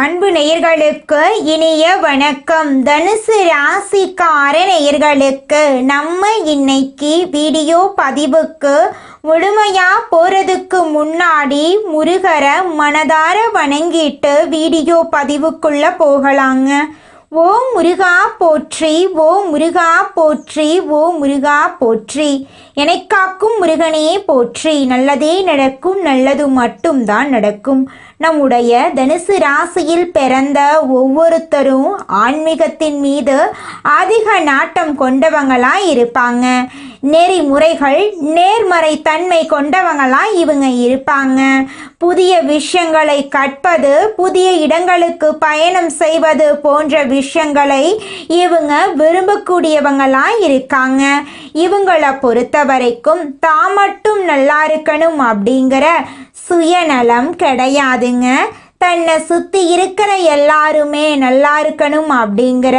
அன்பு நேயர்களுக்கு இனிய வணக்கம். தனுசு ராசிக்கார நேயர்களுக்கு நம்ம இன்னைக்கு வீடியோ பதிவுக்கு முழுமையா போறதுக்கு முன்னாடி முருகரை மனதார வணங்கிட்டு வீடியோ பதிவுக்குள்ள போகலாங்க. ஓம் முருகா போற்றி, ஓம் முருகா போற்றி, ஓம் முருகா போற்றி. எனக்காக்கும் முருகனே போற்றி. நல்லதே நடக்கும், நல்லது மட்டும்தான் நடக்கும். நம்முடைய தனுசு ராசியில் பிறந்த ஒவ்வொருத்தரும் ஆன்மீகத்தின் மீது அதிக நாட்டம் கொண்டவங்களாய் இருப்பாங்க. நெறிமுறைகள் நேர்மறை தன்மை கொண்டவங்களாய் இவங்க இருப்பாங்க. புதிய விஷயங்களை கற்பது, புதிய இடங்களுக்கு பயணம் செய்வது போன்ற விஷயங்களை இவங்க விரும்பக்கூடியவங்களாய் இருக்காங்க. இவங்களை பொறுத்த வரைக்கும் தான் மட்டும் நல்லா இருக்கணும் அப்படிங்கிற சுயநலம் கிடையாதுங்க. தன்னை சுற்றி இருக்கிற எல்லாருமே நல்லா இருக்கணும் அப்படிங்கிற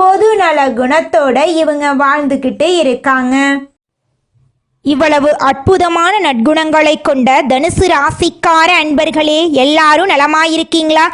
பொதுநல குணத்தோட இவங்க வாழ்ந்துக்கிட்டு இருக்காங்க. இவ்வளவு அற்புதமான நற்குணங்களை கொண்ட தனுசு ராசிக்கார அன்பர்களே, எல்லாரும் நலமாயிருக்கீங்களா?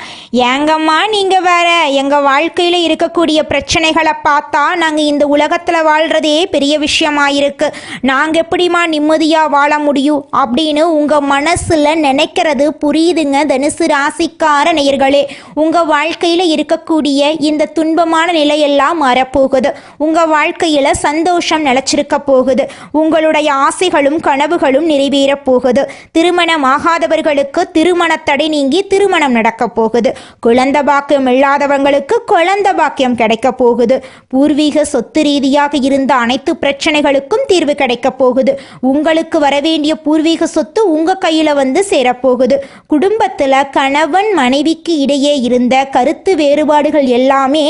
ஏங்கம்மா நீங்கள் வேற, எங்கள் வாழ்க்கையில் இருக்கக்கூடிய பிரச்சனைகளை பார்த்தா நாங்கள் இந்த உலகத்தில் வாழ்கிறதே பெரிய விஷயமாயிருக்கு, நாங்கள் எப்படிமா நிம்மதியாக வாழ முடியும் அப்படின்னு உங்கள் மனசில் நினைக்கிறது புரியுதுங்க. தனுசு ராசிக்கார நேயர்களே, உங்கள் வாழ்க்கையில் இருக்கக்கூடிய இந்த துன்பமான நிலையெல்லாம் மாறப்போகுது. உங்கள் வாழ்க்கையில் சந்தோஷம் நிலச்சிருக்க போகுது. உங்களுடைய ஆசைகளும் கனவுகளும் நிறைவேறப் போகுது. திருமணமாகாதவர்களுக்கு திருமண தடை நீங்கி திருமணம் நடக்க போகுது. குழந்தை பாக்கியம் இல்லாதவங்களுக்கு குழந்தை பாக்கியம் கிடைக்க போகுது. பூர்வீக சொத்து ரீதியாக இருந்த அனைத்து பிரச்சனைகளுக்கும் தீர்வு கிடைக்க போகுது. உங்களுக்கு வரவேண்டிய பூர்வீக சொத்து உங்க கையில வந்து சேரப்போகுது. குடும்பத்துல கணவன் மனைவிக்கு இடையே இருந்த கருத்து வேறுபாடுகள் எல்லாமே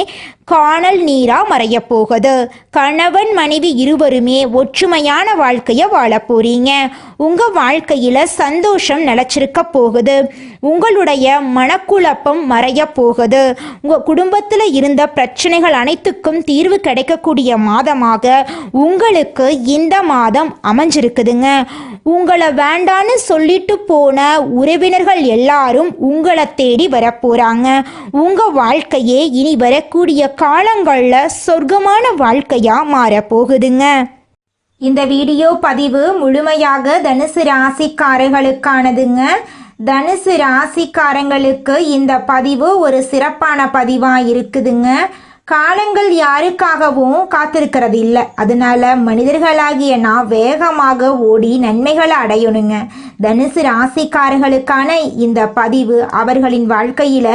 காணல் நீரா மறைய போகுது. கணவன் மனைவி இருவருமே ஒற்றுமையான வாழ்க்கைய வாழ போறீங்க. உங்க வாழ்க்கையில சந்தோஷம் நிலச்சிருக்க போகுது. உங்களுடைய மனக்குழப்பம் மறைய போகுது. உங்க குடும்பத்தில் இருந்த பிரச்சனைகள் அனைத்துக்கும் தீர்வு கிடைக்கக்கூடிய மாதமாக உங்களுக்கு இந்த மாதம் அமைஞ்சிருக்குதுங்க. உங்களை வேண்டான்னு சொல்லிட்டு போன உறவினர்கள் எல்லாரும் உங்களை தேடி வரப்போறாங்க. உங்க வாழ்க்கையே இனி வரக்கூடிய காலங்களில் சொர்க்கமான வாழ்க்கையா மாறப்போகுதுங்க. இந்த வீடியோ பதிவு முழுமையாக தனுசு ராசிக்காரர்களுக்கானதுங்க. தனுசு ராசிக்காரங்களுக்கு இந்த பதிவு ஒரு சிறப்பான பதிவாக இருக்குதுங்க. காலங்கள் யாருக்காகவும் காத்திருக்கிறது இல்லை. அதனால மனிதர்களாகிய நான் வேகமாக ஓடி நன்மைகளை அடையணுங்க. தனுசு ராசிக்காரர்களுக்கான இந்த பதிவு அவர்களின் வாழ்க்கையில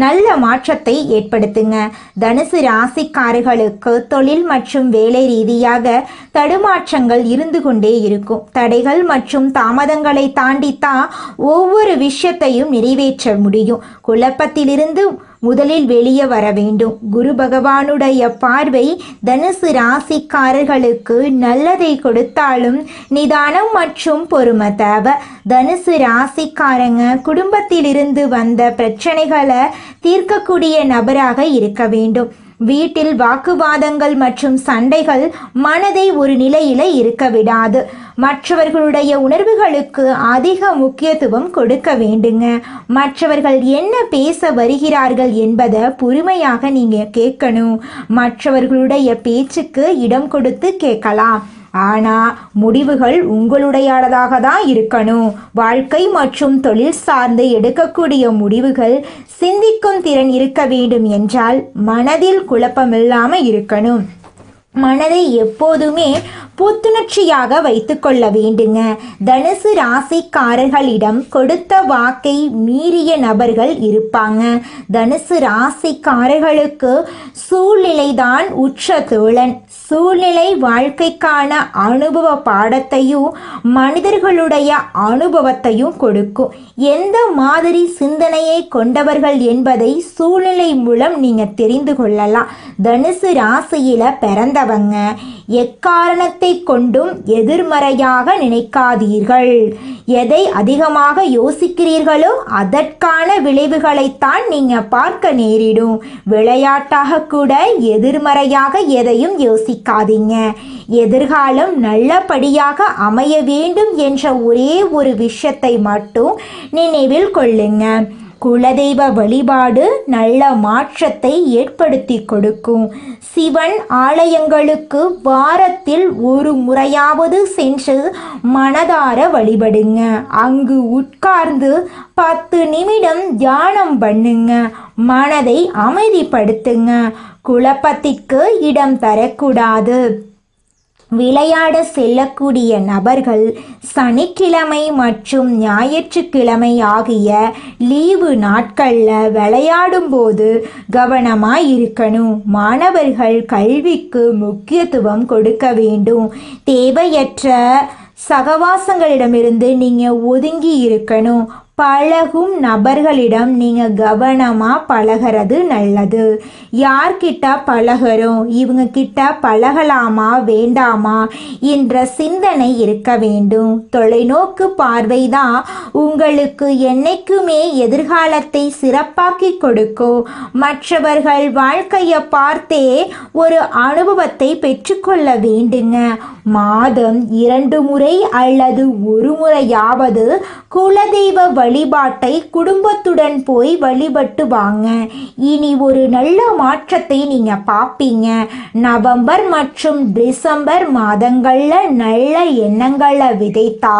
நல்ல மாற்றத்தை ஏற்படுத்துங்க. தனுசு ராசிக்காரர்களுக்கு தொழில் மற்றும் வேலை ரீதியாக தடுமாற்றங்கள் இருந்து கொண்டே இருக்கும். தடைகள் மற்றும் தாமதங்களை தாண்டித்தான் ஒவ்வொரு விஷயத்தையும் நிறைவேற்ற முடியும். குழப்பத்திலிருந்து முதலில் வெளியே வர வேண்டும். குரு பகவானுடைய பார்வை தனுசு ராசிக்காரர்களுக்கு நல்லதை கொடுத்தாலும் நிதானம் மற்றும் பொறுமை தேவை. தனுசு ராசிக்காரங்க குடும்பத்திலிருந்து வந்த பிரச்சனைகளை தீர்க்கக்கூடிய நபராக இருக்க வேண்டும். வீட்டில் வாக்குவாதங்கள் மற்றும் சண்டைகள் மனதை ஒரு நிலையில இருக்க விடாது. மற்றவர்களுடைய உணர்வுகளுக்கு அதிக முக்கியத்துவம் கொடுக்க வேண்டுங்க. மற்றவர்கள் என்ன பேச வருகிறார்கள் என்பதை பொறுமையாக நீங்க கேட்கணும். மற்றவர்களுடைய பேச்சுக்கு இடம் கொடுத்து கேட்கலாம். ஆனால் முடிவுகள் உங்களுடையதாக தான் இருக்கணும். வாழ்க்கை மற்றும் தொழில் சார்ந்து எடுக்கக்கூடிய முடிவுகள் சிந்திக்கும் திறன் இருக்க வேண்டும் என்றால் மனதில் குழப்பமில்லாமல் இருக்கணும். மனதை எப்போதுமே புத்துணர்ச்சியாக வைத்து கொள்ள வேண்டுங்க. தனுசு ராசிக்காரர்களிடம் கொடுத்த வாக்கை மீறிய நபர்கள் இருப்பாங்க. தனுசு ராசிக்காரர்களுக்கு சூழ்நிலைதான் உற்ற தோழன். சூழ்நிலை வாழ்க்கைக்கான அனுபவ பாடத்தையும் மனிதர்களுடைய அனுபவத்தையும் கொடுக்கும். எந்த மாதிரி சிந்தனையை கொண்டவர்கள் என்பதை சூழ்நிலை மூலம் நீங்க தெரிந்து கொள்ளலாம். தனுசு ராசியில பிறந்தவங்க எக்காரணத்தை கொண்டும் எதிர்மறையாக நினைக்காதீர்கள். எதை அதிகமாக யோசிக்கிறீர்களோ அதற்கான விளைவுகளைத்தான் நீங்க பார்க்க நேரிடும். விளையாட்டாக கூட எதிர்மறையாக எதையும் யோசிக்காதீங்க. எதிர்காலம் நல்லபடியாக அமைய வேண்டும் என்ற ஒரே ஒரு விஷயத்தை மட்டும் நினைவில் கொள்ளுங்க. குலதெய்வ வழிபாடு நல்ல மாற்றத்தை ஏற்படுத்தி கொடுக்கும். சிவன் ஆலயங்களுக்கு வாரத்தில் ஒரு முறையாவது சென்று மனதார வழிபடுங்க. அங்கு உட்கார்ந்து 10 நிமிடம் தியானம் பண்ணுங்க. மனதை அமைதிப்படுத்துங்க. குழப்பத்திற்கு இடம் தரக்கூடாது. விளையாட செல்லக்கூடிய நபர்கள் சனிக்கிழமை மற்றும் ஞாயிற்றுக்கிழமை ஆகிய லீவு நாட்களில் விளையாடும்போது கவனமாக இருக்கணும். மாணவர்கள் கல்விக்கு முக்கியத்துவம் கொடுக்க வேண்டும். தேவையற்ற சகவாசங்களிடமிருந்து நீங்கள் ஒதுங்கி இருக்கணும். பழகும் நபர்களிடம் நீங்கள் கவனமாக பழகிறது நல்லது. யார்கிட்ட பழகிறோம், இவங்க கிட்ட பழகலாமா வேண்டாமா என்ற சிந்தனை இருக்க வேண்டும். தொலைநோக்கு பார்வை தான் உங்களுக்கு என்னைக்குமே எதிர்காலத்தை சிறப்பாக்கி கொடுக்கும். மற்றவர்கள் வாழ்க்கையை பார்த்தே ஒரு அனுபவத்தை பெற்றுக்கொள்ள வேண்டுங்க. மாதம் 2 முறை அல்லது 1 முறையாவது குலதெய்வ வழிபாட்டை குடும்பத்துடன் போய் வழிபட்டு வாங்க. இனி ஒரு நல்ல மாற்றத்தை நீங்க பார்ப்பீங்க. நவம்பர் மற்றும் டிசம்பர் மாதங்களில் நல்ல எண்ணங்களை விதைத்தா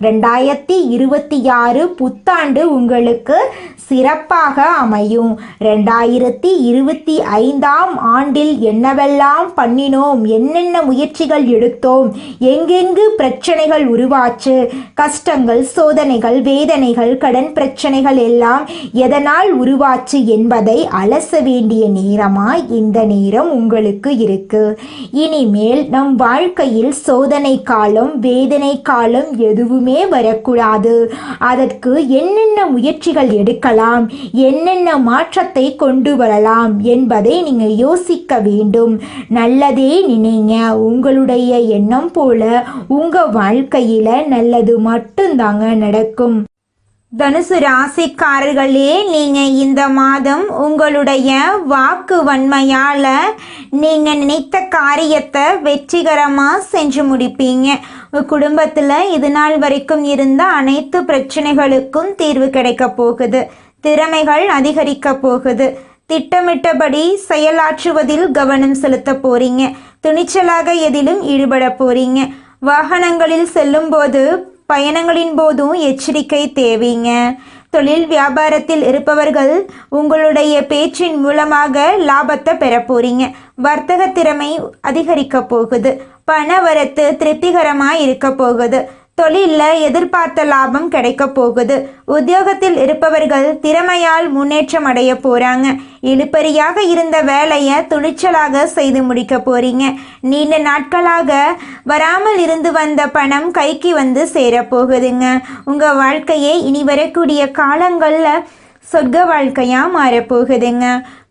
2026 புத்தாண்டு உங்களுக்கு சிறப்பாக அமையும். 2025ஆம் ஆண்டில் என்னவெல்லாம் பண்ணினோம், என்னென்ன முயற்சிகள் எடுத்தோம், எங்கெங்கு பிரச்சனைகள் உருவாச்சு, கஷ்டங்கள், சோதனைகள், வேதனைகள், கடன் பிரச்சனைகள் எல்லாம் எதனால் உருவாச்சு என்பதை அலச வேண்டிய நேரமாய் இந்த நேரம் உங்களுக்கு இருக்கு. இனிமேல் நம் வாழ்க்கையில் சோதனை காலம், வேதனை காலம் எதுவுமே வரக்கூடாது. அதற்கு என்னென்ன முயற்சிகள் எடுக்கலாம், என்னென்ன மாற்றத்தை கொண்டு வரலாம் என்பதை நீங்க யோசிக்க வேண்டும். நல்லதே நினைங்க. உங்களுடைய எண்ணம் போல உங்க வாழ்க்கையில நல்லது மட்டும்தாங்க நடக்கும். தனுசு ராசிக்காரர்களே, நீங்கள் இந்த மாதம் உங்களுடைய வாக்கு வன்மையால் நீங்கள் நினைத்த காரியத்தை வெற்றிகரமாக செஞ்சு முடிப்பீங்க. குடும்பத்தில் இது நாள் வரைக்கும் இருந்த அனைத்து பிரச்சனைகளுக்கும் தீர்வு கிடைக்க போகுது. திறமைகள் அதிகரிக்க போகுது. திட்டமிட்டபடி செயலாற்றுவதில் கவனம் செலுத்த போறீங்க. துணிச்சலாக எதிலும் ஈடுபட போறீங்க. வாகனங்களில் செல்லும்போது பயணங்களின் போதும் எச்சரிக்கை தேவைங்க. தொழில் வியாபாரத்தில் இருப்பவர்கள் உங்களுடைய பேச்சின் மூலமாக லாபத்தை பெற போறீங்க. வர்த்தக திறமை அதிகரிக்க போகுது. பண வரத்து திருப்திகரமாக இருக்க போகுது. தொழிலில் எதிர்பார்த்த லாபம் கிடைக்க போகுது. உத்தியோகத்தில் இருப்பவர்கள் திறமையால் முன்னேற்றம் அடைய போகிறாங்க. இழுபறியாக இருந்த வேலையை துணிச்சலாக செய்து முடிக்க போறீங்க. நீண்ட நாட்களாக வராமல் இருந்து வந்த பணம் கைக்கு வந்து சேரப்போகுதுங்க. உங்கள் வாழ்க்கையை இனி வரக்கூடிய காலங்களில் சொர்க்க வாழ்க்கையாக மாறப்போகுதுங்க.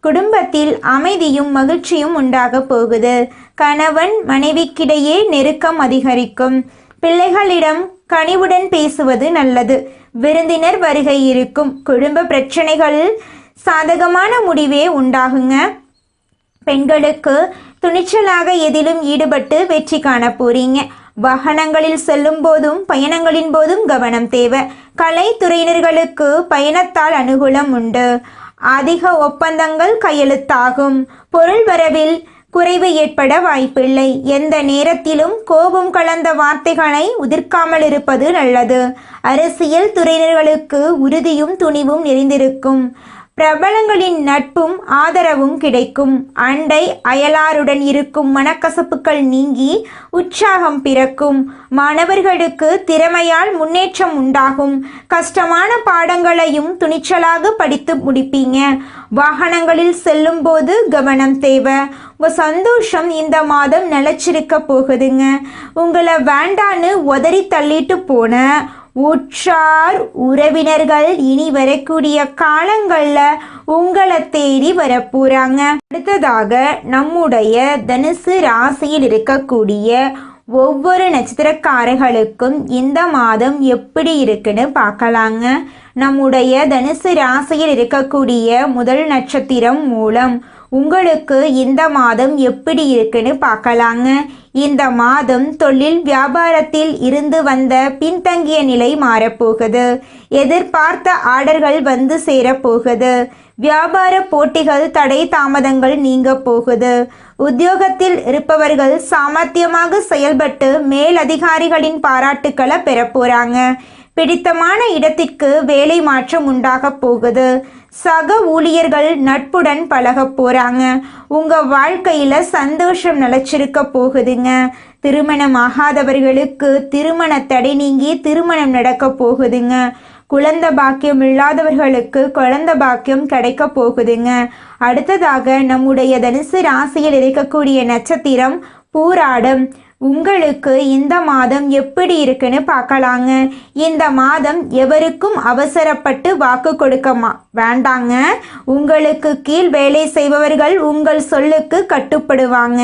குடும்பத்தில் அமைதியும் மகிழ்ச்சியும் உண்டாக போகுது. கணவன் மனைவிக்கிடையே நெருக்கம் அதிகரிக்கும். பிள்ளைகளிடம் கனிவுடன் பேசுவது நல்லது. விருந்தினர் வருகை இருக்கும். குடும்ப பிரச்சனைகள் சாதகமான முடிவே உண்டாகுங்க. பெண்களுக்கு துணிச்சலாக எதிலும் ஈடுபட்டு வெற்றி காண போறீங்க. வாகனங்களில் செல்லும் போதும் பயணங்களின் போதும் கவனம் தேவை. கலைத்துறையினர்களுக்கு பயணத்தால் அனுகூலம் உண்டு. அதிக ஒப்பந்தங்கள் கையெழுத்தாகும். பொருள் வரவில் குறைவு ஏற்பட வாய்ப்பில்லை. எந்த நேரத்திலும் கோபம் கலந்த வார்த்தைகளை உதிர்க்காமல் இருப்பது நல்லது. அரசியல் துறையினர்களுக்கு உறுதியும் துணிவும் நிறைந்திருக்கும். பிரபலங்களின் நட்பும் ஆதரவும் கிடைக்கும். அண்டை அயலாருடன் இருக்கும் மனக்கசப்புகள் நீங்கி உற்சாகம் பிறக்கும். மாணவர்களுக்கு திறமையால் முன்னேற்றம் உண்டாகும். கஷ்டமான பாடங்களையும் துணிச்சலாக படித்து முடிப்பீங்க. வாகனங்களில் செல்லும் போது கவனம் தேவை. உங்கள் சந்தோஷம் இந்த மாதம் நிலச்சிருக்க போகுதுங்க. உங்களை வேண்டான்னு உதறி தள்ளிட்டு போன உற்றார் உறவினர்கள் இனி வரக்கூடிய காலங்களில் உங்களை தேடி வரப்போறாங்க. அடுத்ததாக நம்முடைய தனுசு ராசியில் இருக்கக்கூடிய ஒவ்வொரு நட்சத்திரக்காரர்களுக்கும் இந்த மாதம் எப்படி இருக்குன்னு பார்க்கலாங்க. நம்முடைய தனுசு ராசியில் இருக்கக்கூடிய முதல் நட்சத்திரம் மூலம் உங்களுக்கு இந்த மாதம் எப்படி இருக்குன்னு பார்க்கலாங்க. இந்த மாதம் தொழில் வியாபாரத்தில் இருந்து வந்த பின்தங்கிய நிலை மாறப்போகுது. எதிர்பார்த்த ஆர்டர்கள் வந்து சேரப்போகுது. வியாபார போட்டிகள் தடை தாமதங்கள் நீங்க போகுது. உத்தியோகத்தில் இருப்பவர்கள் சாமர்த்தியமாக செயல்பட்டு மேலதிகாரிகளின் பாராட்டுக்களை பெற போறாங்க. பிடித்தமான இடத்திற்கு வேலை மாற்றம் உண்டாக போகுது. சக ஊழியர்கள் நட்புடன் பழக போறாங்க. உங்க வாழ்க்கையில சந்தோஷம் நிலைச்சிருக்க போகுதுங்க. திருமணம் ஆகாதவர்களுக்கு திருமண தடை நீங்கி திருமணம் நடக்க போகுதுங்க. குழந்தை பாக்கியம் இல்லாதவர்களுக்கு குழந்தை பாக்கியம் கிடைக்க போகுதுங்க. அடுத்ததாக நம்முடைய தனுசு ராசியில் இருக்கக்கூடிய நட்சத்திரம் பூராடம். உங்களுக்கு இந்த மாதம் எப்படி இருக்குன்னு பார்க்கலாங்க. இந்த மாதம் எவருக்கும் அவசரப்பட்டு வாக்கு கொடுக்க வேண்டாங்க. உங்களுக்கு கீழ் வேலை செய்பவர்கள் உங்கள் சொல்லுக்கு கட்டுப்படுவாங்க.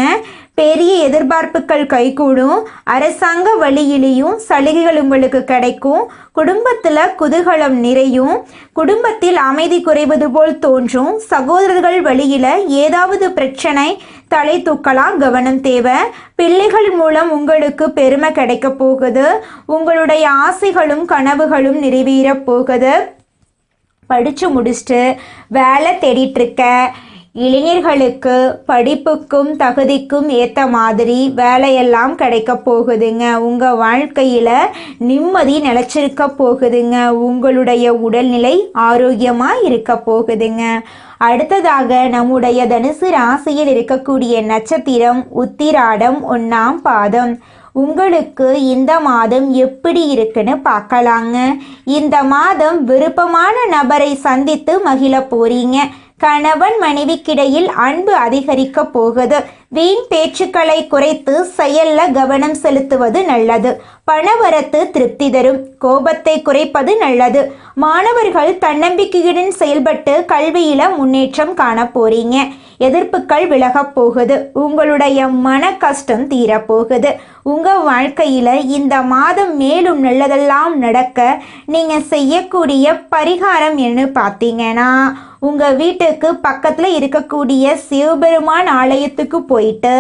பெரிய எதிர்பார்ப்புகள் கைகூடும். அரசாங்க வழியிலையும் சலுகைகள் உங்களுக்கு கிடைக்கும். குடும்பத்தில் குதூகலம் நிறையும். குடும்பத்தில் அமைதி குறைவது போல் தோன்றும். சகோதரர்கள் வழியில் ஏதாவது பிரச்சனை தலை தூக்கலாம், கவனம் தேவை. பிள்ளைகள் மூலம் உங்களுக்கு பெருமை கிடைக்க போகுது. உங்களுடைய ஆசைகளும் கனவுகளும் நிறைவேற போகுது. படித்து முடிச்சுட்டு வேலை தேடிட்டு இருக்க இளைஞர்களுக்கு படிப்புக்கும் தகுதிக்கும் ஏற்ற மாதிரி வேலையெல்லாம் கிடைக்க போகுதுங்க. உங்கள் வாழ்க்கையில் நிம்மதி நிலச்சிருக்க போகுதுங்க. உங்களுடைய உடல்நிலை ஆரோக்கியமாக இருக்க போகுதுங்க. அடுத்ததாக நம்முடைய தனுசு ராசியில் இருக்கக்கூடிய நட்சத்திரம் உத்திராடம் 1ஆம் பாதம். உங்களுக்கு இந்த மாதம் எப்படி இருக்குன்னு பார்க்கலாங்க. இந்த மாதம் விருப்பமான நபரை சந்தித்து மகிழ போறீங்க. கணவன் மனைவிக்கிடையில் அன்பு அதிகரிக்க போகுது. வீண் பேச்சுக்களை குறைத்து செயல்ல கவனம் செலுத்துவது நல்லது. பணவரத்து திருப்தி தரும். கோபத்தை குறைப்பது நல்லது. மாணவர்கள் தன்னம்பிக்கையுடன் செயல்பட்டு கல்வியில முன்னேற்றம் காண போறீங்க. எதிர்ப்புகள் விலகப் போகுது. உங்களுடைய மன கஷ்டம் தீரப்போகுது. உங்க வாழ்க்கையில இந்த மாதம் மேலும் நல்லதெல்லாம் நடக்க நீங்க செய்யக்கூடிய பரிகாரம் என்ன பார்த்தீங்கன்னா, உங்க வீட்டுக்கு பக்கத்துல இருக்கக்கூடிய சிவபெருமான் ஆலயத்துக்கு போயிட்டு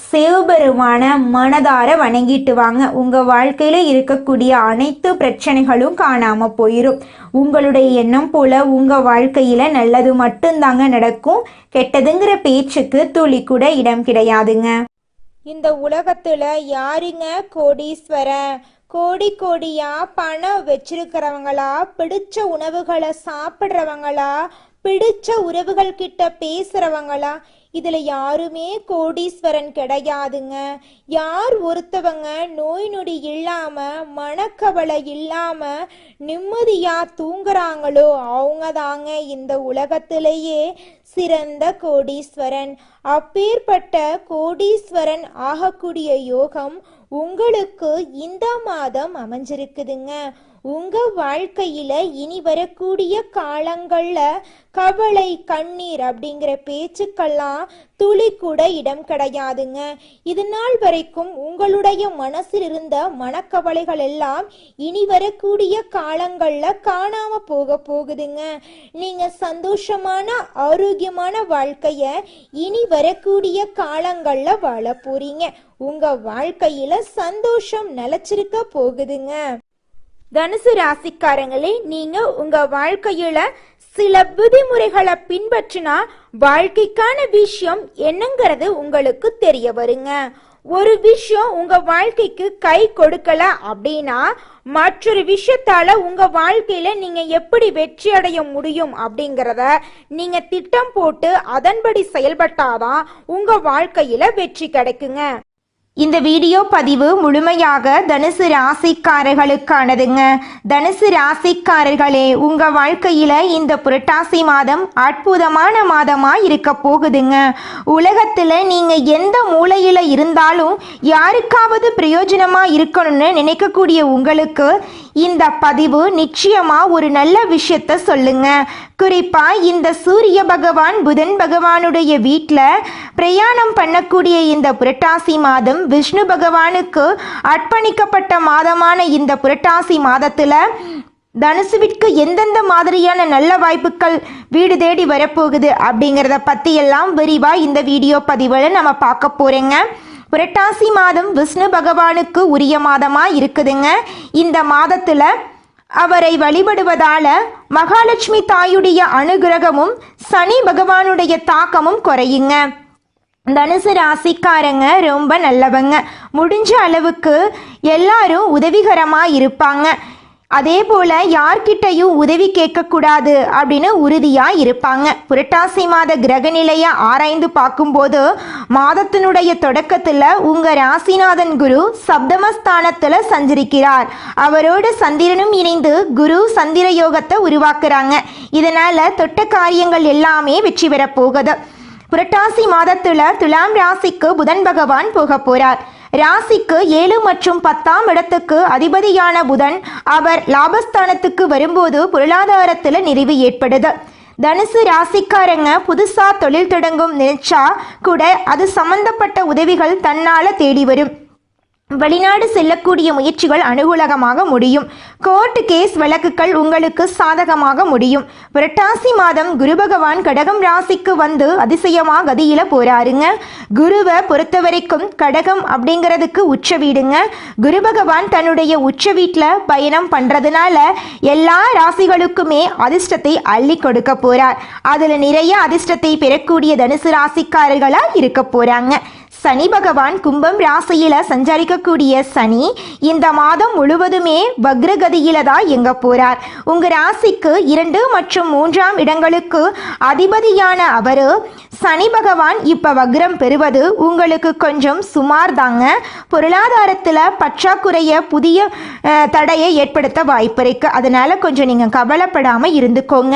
சிவபெருமான மனதார வணங்கிட்டு வாங்க. உங்க வாழ்க்கையில இருக்கக்கூடிய அனைத்து பிரச்சனைகளும் காணாம போயிடும். உங்களுடைய எண்ணம் போல உங்க வாழ்க்கையில நல்லது மட்டும்தாங்க நடக்கும். கெட்டதுங்கிற பேச்சுக்கு துளி கூட இடம் கிடையாதுங்க. இந்த உலகத்துல யாருங்க கோடீஸ்வரன்? கோடி கோடியா பணம் வச்சிருக்கிறவங்களா, பிடிச்ச உணவுகளை சாப்பிட்றவங்களா, பிடிச்ச உறவுகள் கிட்ட பேசுறவங்களா? இதுல யாருமே கோடீஸ்வரன் கிடையாதுங்க. யார் ஒருத்தவங்க நோய் நொடி இல்லாம மனக்கவலை இல்லாம நிம்மதியா தூங்குறாங்களோ அவங்க தாங்க இந்த உலகத்திலேயே சிறந்த கோடீஸ்வரன். அப்பேற்பட்ட கோடீஸ்வரன் ஆகக்கூடிய யோகம் உங்களுக்கு இந்த மாதம் அமைஞ்சிருக்குதுங்க. உங்க வாழ்க்கையில இனி வரக்கூடிய காலங்கள்ல கவலை கண்ணீர் அப்படிங்கிற பேச்சுக்கெல்லாம் துளி கூட இடம் கிடையாதுங்க. இது நாள் வரைக்கும் உங்களுடைய மனசில் இருந்த மனக்கவலைகள் எல்லாம் இனி வரக்கூடிய காலங்கள்ல காணாம போகுதுங்க. நீங்க சந்தோஷமான ஆரோக்கியமான வாழ்க்கைய இனி வரக்கூடிய காலங்கள்ல வாழ போறீங்க. உங்க வாழ்க்கையில சந்தோஷம் நிலைச்சிருக்க போகுதுங்க. தனுசு ராசிக்காரங்களே, நீங்க உங்க வாழ்க்கையில சில விதிமுறைகளை பின்பற்றினா வாழ்க்கைக்கான விஷயம் என்னங்கிறது உங்களுக்கு தெரிய வருங்க. ஒரு விஷயம் உங்க வாழ்க்கைக்கு கை கொடுக்கல அப்படின்னா மற்றொரு விஷயத்தால உங்க வாழ்க்கையில நீங்க எப்படி வெற்றி அடைய முடியும் அப்படிங்கிறத நீங்க திட்டம் போட்டு அதன்படி செயல்பட்டாதான் உங்க வாழ்க்கையில வெற்றி கிடைக்குங்க. இந்த வீடியோ பதிவு முழுமையாக தனுசு ராசிக்காரர்களுக்கானதுங்க. தனுசு ராசிக்காரர்களே, உங்க வாழ்க்கையில இந்த புரட்டாசி மாதம் அற்புதமான மாதமா இருக்க போகுதுங்க. உலகத்துல நீங்க எந்த மூலையில இருந்தாலும் யாருக்காவது பிரயோஜனமா இருக்கணும்னு நினைக்கக்கூடிய உங்களுக்கு இந்த பதிவு நிச்சயமா ஒரு நல்ல விஷயத்த சொல்லுங்க. குறிப்பா இந்த சூரிய பகவான் புதன் பகவானுடைய வீட்டில் பிரயாணம் பண்ணக்கூடிய இந்த புரட்டாசி மாதம் விஷ்ணு பகவானுக்கு அர்ப்பணிக்கப்பட்ட மாதமான இந்த புரட்டாசி மாதத்துல தனுசுவிற்கு எந்தெந்த மாதிரியான நல்ல வாய்ப்புகள் வீடு தேடி வரப்போகுது அப்படிங்கிறத பற்றி எல்லாம் விரிவாக இந்த வீடியோ பதிவில் நம்ம பார்க்க போகிறோங்க. புரட்டாசி மாதம் விஷ்ணு பகவானுக்கு உரிய மாதமாக இருக்குதுங்க. இந்த மாதத்தில் அவரை வழிபடுவதால மகாலட்சுமி தாயுடைய அனுகிரகமும் சனி பகவானுடைய தாக்கமும் குறையுங்க. தனுசு ராசிக்காரங்க ரொம்ப நல்லவங்க. முடிஞ்ச அளவுக்கு எல்லாரும் உதவிகரமாக இருப்பாங்க. அதே போல் யார்கிட்டையும் உதவி கேட்கக்கூடாது அப்படின்னு உறுதியாக இருப்பாங்க. புரட்டாசி மாத கிரக நிலையை ஆராய்ந்து பார்க்கும்போது மாதத்தினுடைய தொடக்கத்தில் உங்கள் ராசிநாதன் குரு சப்தமஸ்தானத்தில் சஞ்சரிக்கிறார். அவரோடு சந்திரனும் இணைந்து குரு சந்திர யோகத்தை உருவாக்குறாங்க. இதனால் தொட்ட காரியங்கள் எல்லாமே வெற்றி பெற போகுது. புரட்டாசி மாதத்தில் துலாம் ராசிக்கு புதன் பகவான் போக போகிறார். ராசிக்கு 7 மற்றும் 10ஆம் இடத்துக்கு அதிபதியான புதன் அவர் லாபஸ்தானத்துக்கு வரும்போது பொருளாதாரத்தில் நிறைவு ஏற்படுது. தனுசு ராசிக்காரங்க புதுசாக தொழில் தொடங்கும் நினைச்சா கூட அது சம்பந்தப்பட்ட உதவிகள் தன்னால் தேடி வரும். வெளிநாடு செல்லக்கூடிய முயற்சிகள் அனுகூலமாக முடியும். கோர்ட் கேஸ் வழக்குகள் உங்களுக்கு சாதகமாக முடியும். புரட்டாசி மாதம் குரு பகவான் கடகம் ராசிக்கு வந்து அதிசயமாக கதியில போறாருங்க. குருவை பொறுத்த வரைக்கும் கடகம் அப்படிங்கிறதுக்கு உச்ச வீடுங்க. குரு பகவான் தன்னுடைய உச்ச வீட்டில் பயணம் பண்றதுனால எல்லா ராசிகளுக்குமே அதிர்ஷ்டத்தை அள்ளி கொடுக்க போறார். அதுல நிறைய அதிர்ஷ்டத்தை பெறக்கூடிய தனுசு ராசிக்காரர்களா இருக்க போறாங்க. சனி பகவான் கும்பம் ராசியில சஞ்சரிக்கக்கூடிய சனி இந்த மாதம் முழுவதுமே வக்ரகதியில தான் எங்க போறார். உங்க ராசிக்கு 2 மற்றும் 3ஆம் இடங்களுக்கு அதிபதியான அவரு சனி பகவான் இப்ப வக்ரம் பெறுவது உங்களுக்கு கொஞ்சம் சுமார் தாங்க. பொருளாதாரத்துல பற்றாக்குறைய புதிய தடையை ஏற்படுத்த வாய்ப்பு இருக்கு. அதனால கொஞ்சம் நீங்க கவலைப்படாம இருந்துக்கோங்க.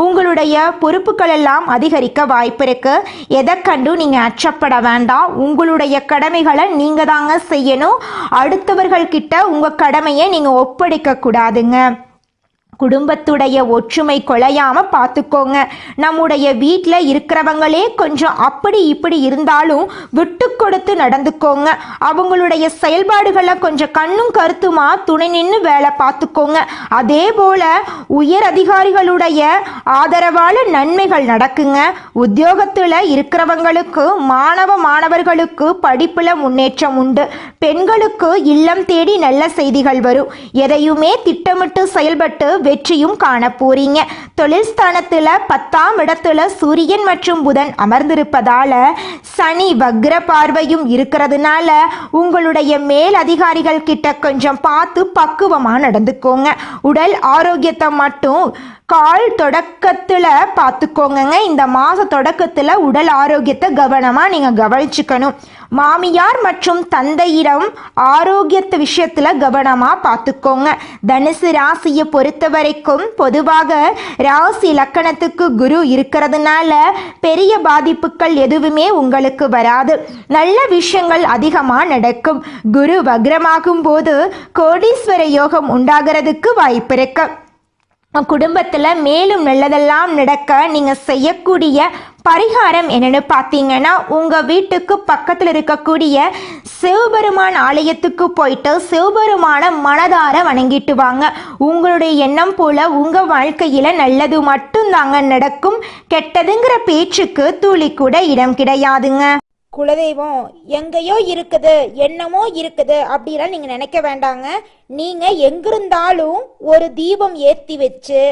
உங்களுடைய பொறுப்புகள் எல்லாம் அதிகரிக்க வாய்ப்பு இருக்கு. எதை கண்டும் நீங்க அச்சப்பட வேண்டாம். உங்களுடைய கடமைகளை நீங்க தாங்க செய்யணும். அடுத்தவர்கள் கிட்ட உங்க கடமையை நீங்க ஒப்படைக்க கூடாதுங்க. குடும்பத்துடைய ஒற்றுமை குலையாம பார்த்துக்கோங்க. நம்முடைய வீட்டில் இருக்கிறவங்களே கொஞ்சம் அப்படி இப்படி இருந்தாலும் விட்டு கொடுத்து நடந்துக்கோங்க. அவங்களுடைய செயல்பாடுகளை கொஞ்சம் கண்ணும் கருத்துமா துணை நின்று வேலை பார்த்துக்கோங்க. அதே போல உயர் அதிகாரிகளுடைய ஆதரவால நன்மைகள் நடக்குங்க. உத்தியோகத்தில் இருக்கிறவங்களுக்கு மாணவர்களுக்கு படிப்புல முன்னேற்றம் உண்டு. பெண்களுக்கு இல்லம் தேடி நல்ல செய்திகள் வரும். எதையுமே திட்டமிட்டு செயல்பட்டு வெற்றியும் காண போறீங்க. தொழில் ஸ்தானத்துல 10ஆம் இடத்துல சூரியன் மற்றும் புதன் அமர்ந்திருப்பதால சனி வக்ர பார்வையும் இருக்கிறதுனால உங்களுடைய மேல் அதிகாரிகள் கிட்ட கொஞ்சம் பார்த்து பக்குவமா நடந்துக்கோங்க. உடல் ஆரோக்கியத்தை மட்டும் கால் தொடக்கத்தில் பார்த்துக்கோங்க. இந்த மாத தொடக்கத்தில் உடல் ஆரோக்கியத்தை கவனமாக நீங்கள் கவனிச்சுக்கணும். மாமியார் மற்றும் தந்தையிடம் ஆரோக்கியத்து விஷயத்தில் கவனமாக பார்த்துக்கோங்க. தனுசு ராசியை பொறுத்த வரைக்கும் பொதுவாக ராசி லக்கணத்துக்கு குரு இருக்கிறதுனால பெரிய பாதிப்புகள் எதுவுமே உங்களுக்கு வராது. நல்ல விஷயங்கள் அதிகமாக நடக்கும். குரு வக்ரமாகும் போது கோடீஸ்வர யோகம் உண்டாகிறதுக்கு வாய்ப்பு இருக்கு. குடும்பத்தில் மேலும் நல்லதெல்லாம் நடக்க நீங்கள் செய்யக்கூடிய பரிகாரம் என்னன்னு பார்த்தீங்கன்னா, உங்கள் வீட்டுக்கு பக்கத்தில் இருக்கக்கூடிய சிவபெருமான் ஆலயத்துக்கு போயிட்டு சிவபெருமான மனதார வணங்கிட்டு வாங்க. உங்களுடைய எண்ணம் போல உங்கள் வாழ்க்கையில் நல்லது மட்டும்தாங்க நடக்கும். கெட்டதுங்கிற பேச்சுக்கு துளி கூட இடம் கிடையாதுங்க. குலதெய்வம் எங்கேயோ இருக்குது, என்னமோ இருக்குது அப்படிலாம் நீங்க நினைக்க வேண்டாங்க. நீங்க எங்கிருந்தாலும் ஒரு தீபம் ஏத்தி வச்சு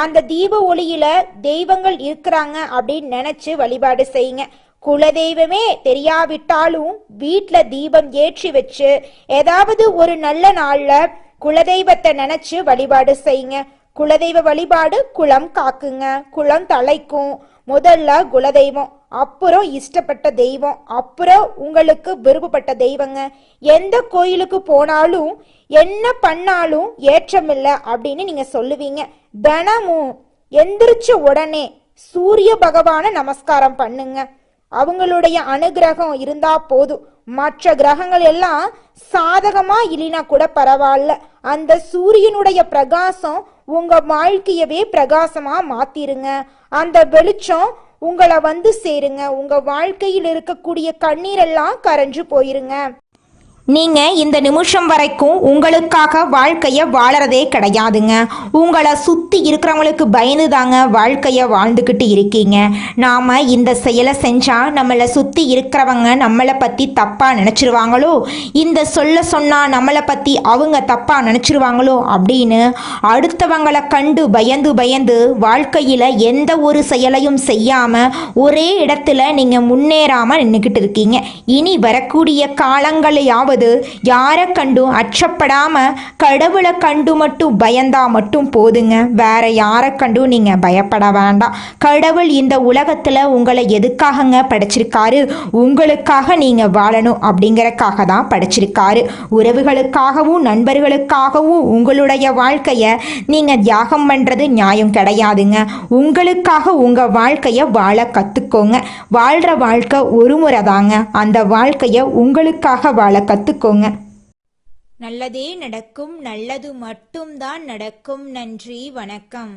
அந்த தீப ஒளியில தெய்வங்கள் இருக்கிறாங்க அப்படின்னு நினைச்சு வழிபாடு செய்யுங்க. குலதெய்வமே தெரியாவிட்டாலும் வீட்டுல தீபம் ஏற்றி வச்சு ஏதாவது ஒரு நல்ல நாள்ல குலதெய்வத்தை நினைச்சு வழிபாடு செய்யுங்க. குலதெய்வ வழிபாடு குலம் காக்குங்க, குலம் தலைக்கும். முதல்ல குலதெய்வம், அப்புறம் இஷ்டப்பட்ட தெய்வம், அப்புறம் உங்களுக்கு விருப்பப்பட்ட தெய்வங்க. எந்த கோயிலுக்கு போனாலும் என்ன பண்ணாலும் ஏற்றமில்லை அப்படின்னு நீங்க சொல்லுவீங்க. தினமும் எந்திரிச்ச உடனே சூரிய பகவான நமஸ்காரம் பண்ணுங்க. அவங்களுடைய அனுகிரகம் இருந்தா போதும். மற்ற கிரகங்கள் எல்லாம் சாதகமா இல்லைனா கூட பரவாயில்ல, அந்த சூரியனுடைய பிரகாசம் உங்க வாழ்க்கையவே பிரகாசமா மாத்திருங்க. அந்த வெளிச்சம் உங்களை வந்து சேருங்க. உங்க வாழ்க்கையில் இருக்கக்கூடிய கண்ணீரெல்லாம் கரைஞ்சு போயிருங்க. நீங்க இந்த நிமிஷம் வரைக்கும் உங்களுக்காக வாழ்க்கைய வாழறதே கிடையாதுங்க. உங்களை சுத்தி இருக்கிறவங்களுக்கு பயந்து தாங்க வாழ்க்கைய வாழ்ந்துக்கிட்டு இருக்கீங்க. நாம இந்த செயலை செஞ்சா நம்மளை சுத்தி இருக்கிறவங்க நம்மளை பத்தி தப்பா நினைச்சிருவாங்களோ, இந்த சொல்ல சொன்னா நம்மளை பத்தி அவங்க தப்பா நினைச்சிருவாங்களோ அப்படின்னு அடுத்தவங்களை கண்டு பயந்து பயந்து வாழ்க்கையில எந்த ஒரு செயலையும் செய்யாம ஒரே இடத்துல நீங்க முன்னேறாம நின்றுக்கிட்டு இருக்கீங்க. இனி வரக்கூடிய காலங்களையாவது யாரை கண்டும் அச்சப்படாம கடவுளை கண்டு மட்டும் பயந்தா மட்டும் போதுங்க. வேற யாரை கண்டும் நீங்க பயப்பட வேண்டாம். கடவுள் இந்த உலகத்துல உங்களை எதுக்காகங்க படைச்சிருக்காரு? உங்களுக்காக நீங்க வாழணும் அப்படிங்கறக்காக தான் படைச்சிருக்காரு. உறவுகளுக்காகவும் நண்பர்களுக்காகவும் உங்களுடைய வாழ்க்கைய நீங்க தியாகம் பண்றது நியாயம் கிடையாதுங்க. உங்களுக்காக உங்க வாழ்க்கைய வாழ கத்துக்கோங்க. வாழ்ற வாழ்க்கை ஒரு முறை தாங்க. அந்த வாழ்க்கைய உங்களுக்காக வாழ கத்துக்கோங்க. நல்லதே நடக்கும், நல்லது மட்டும்தான் நடக்கும். நன்றி, வணக்கம்.